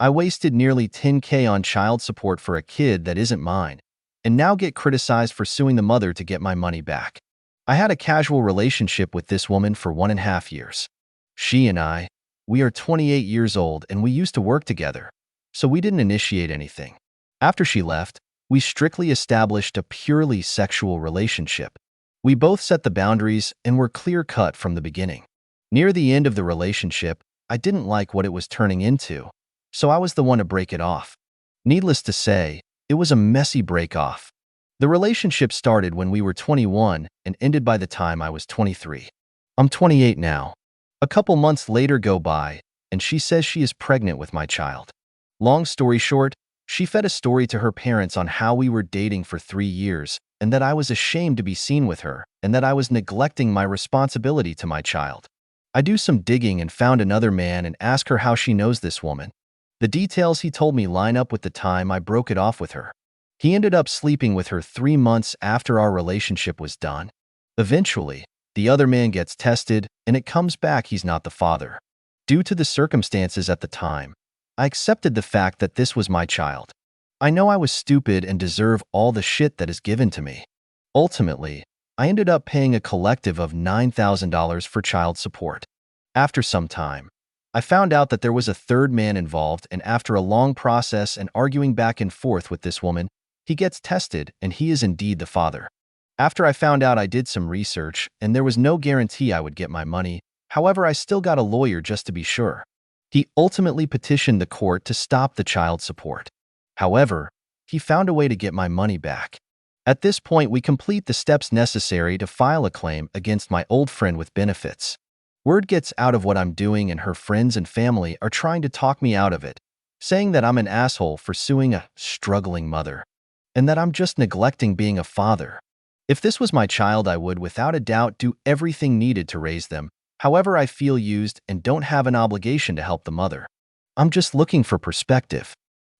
I wasted nearly 10K on child support for a kid that isn't mine, and now get criticized for suing the mother to get my money back. I had a casual relationship with this woman for 1.5 years. She and we are 28 years old and we used to work together, so we didn't initiate anything. After she left, we strictly established a purely sexual relationship. We both set the boundaries and were clear-cut from the beginning. Near the end of the relationship, I didn't like what it was turning into, so I was the one to break it off. Needless to say, it was a messy break-off. The relationship started when we were 21 and ended by the time I was 23. I'm 28 now. A couple months later go by, and she says she is pregnant with my child. Long story short, she fed a story to her parents on how we were dating for 3 years and that I was ashamed to be seen with her and that I was neglecting my responsibility to my child. I do some digging and found another man and ask her how she knows this woman. The details he told me line up with the time I broke it off with her. He ended up sleeping with her 3 months after our relationship was done. Eventually, the other man gets tested and it comes back he's not the father. Due to the circumstances at the time, I accepted the fact that this was my child. I know I was stupid and deserve all the shit that is given to me. Ultimately, I ended up paying a collective of $9,000 for child support. After some time, I found out that there was a third man involved, and after a long process and arguing back and forth with this woman, he gets tested and he is indeed the father. After I found out, I did some research and there was no guarantee I would get my money. However, I still got a lawyer just to be sure. He ultimately petitioned the court to stop the child support. However, he found a way to get my money back. At this point, we complete the steps necessary to file a claim against my old friend with benefits. Word gets out of what I'm doing and her friends and family are trying to talk me out of it, saying that I'm an asshole for suing a struggling mother, and that I'm just neglecting being a father. If this was my child, I would without a doubt do everything needed to raise them. However, I feel used and don't have an obligation to help the mother. I'm just looking for perspective.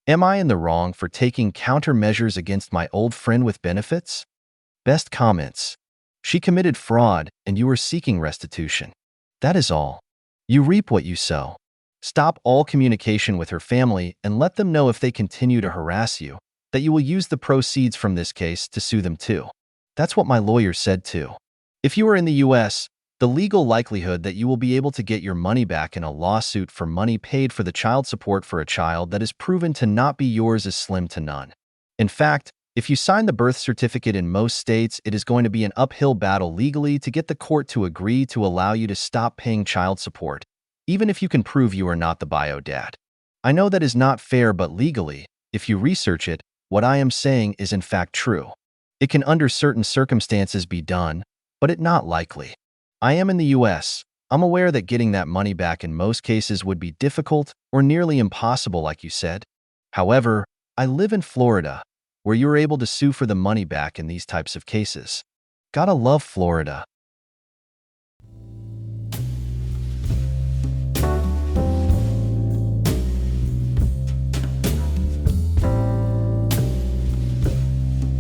Am I in the wrong for taking countermeasures against my old friend with benefits? Best comments. She committed fraud and you are seeking restitution. That is all. You reap what you sow. Stop all communication with her family and let them know if they continue to harass you, that you will use the proceeds from this case to sue them too. That's what my lawyer said too. If you are in the US, the legal likelihood that you will be able to get your money back in a lawsuit for money paid for the child support for a child that is proven to not be yours is slim to none. In fact, if you sign the birth certificate in most states, it is going to be an uphill battle legally to get the court to agree to allow you to stop paying child support, even if you can prove you are not the bio dad. I know that is not fair, but legally, if you research it, what I am saying is in fact true. It can under certain circumstances be done, but it not likely. I am in the US. I'm aware that getting that money back in most cases would be difficult or nearly impossible, like you said. However, I live in Florida, where you're able to sue for the money back in these types of cases. Gotta love Florida.